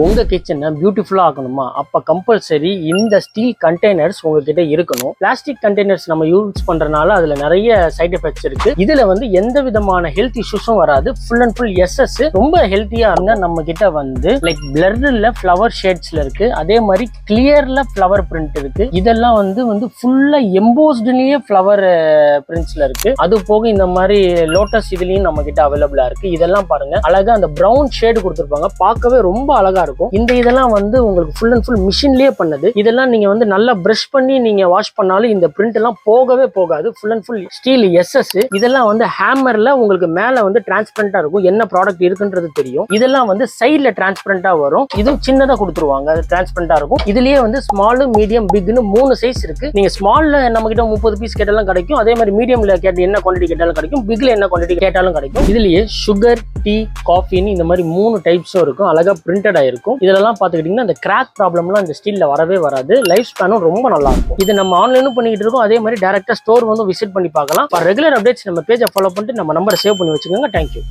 உங்க கிச்சனை பியூட்டிஃபுல்லா ஆக்கணுமா? அப்ப கம்பல்சரி இந்த ஸ்டீல் கண்டெய்னர்ஸ் உங்ககிட்ட இருக்கணும். பிளாஸ்டிக் கண்டெய்னர்ஸ் நம்ம யூஸ் பண்றதுனால அதுல நிறைய சைட் எஃபெக்ட்ஸ் இருக்கு. இதுல வந்து எந்த விதமான ஹெல்த் இஷ்யூஸும் வராது. ஃபுல் அண்ட் ஃபுல் எஸ்எஸ் ரொம்ப ஹெல்த்தியா இருந்தா நம்ம கிட்ட வந்து லைக் பிளர்ல ஃபிளவர் ஷேட்ஸ்ல இருக்கு, அதே மாதிரி கிளியர்ல ஃபிளவர் பிரிண்ட் இருக்கு. இதெல்லாம் வந்து ஃபுல்லா எம்போஸ்ட்லயே ஃபிளவர் பிரிண்ட்ஸ்ல இருக்கு. அது போக இந்த மாதிரி லோட்டஸ் இதுலயும் நம்ம கிட்ட அவைலபிளா இருக்கு. இதெல்லாம் பாருங்க, அழகா அந்த பிரவுன் ஷேடு கொடுத்துருப்பாங்க, பார்க்கவே ரொம்ப அழகா இருக்கும். இந்த இதெல்லாம் வந்து உங்களுக்கு ஃபுல் அண்ட் ஃபுல் மிஷின்லயே பண்ணது. இதெல்லாம் நீங்க வந்து நல்லா பிரஷ் பண்ணி நீங்க வாஷ் பண்ணாலும் இந்த பிரிண்ட் எல்லாம் போகவே போகாது. Full and full steel SS. இதெல்லாம் வந்து ஹேமர்ல உங்களுக்கு மேல வந்து டிரான்ஸ்பரண்டா இருக்கும், என்ன ப்ராடக்ட் இருக்குன்றது தெரியும். இதெல்லாம் வந்து சைட்ல டிரான்ஸ்பரண்டா வரும், இதுவும் சின்னதா கொடுத்துருவாங்க, அது டிரான்ஸ்பரண்டா இருக்கும். இதுலயே வந்து ஸ்மால், மீடியம், பிக்னு 3 சைஸ் இருக்கு. நீங்க ஸ்மால்ல நம்ம கிட்ட 30 பீஸ் கேட்டாலும் கிடைக்கும், அதே மாதிரி மீடியம்ல கேட்டு என்ன குவான்டிட்டி கேட்டாலும் கிடைக்கும், பிக்ல என்ன குவான்டிட்டி கேட்டாலும் கிடைக்கும். இதுலயே சுகர், டீ, காஃபின்னு இந்த மாதிரி 3 டைப்ஸும் இருக்கும், அழகா பிரிண்டட் ஆயிருக்கும். இதெல்லாம் பாத்துக்கிட்டீங்கன்னா இந்த கிராக் ப்ராப்ளம்லாம் இந்த ஸ்டீல்ல வரவே வராது. லைஃப் ஸ்பேனும் ரொம்ப நல்லா இருக்கும். இது நம்ம ஆன்லைனும் பண்ணிட்டு இருக்கோம், அதே மாதிரி டைரக்டா ஸ்டோர் வந்து விசிட் பண்ணி பார்க்கலாம். ரெகுலர் அப்டேட்ஸ் நம்ம பேஜை ஃபாலோ பண்ணிட்டு நம்ம நம்பரை சேவ் பண்ணி வச்சுக்கோங்க. தேங்க்யூ.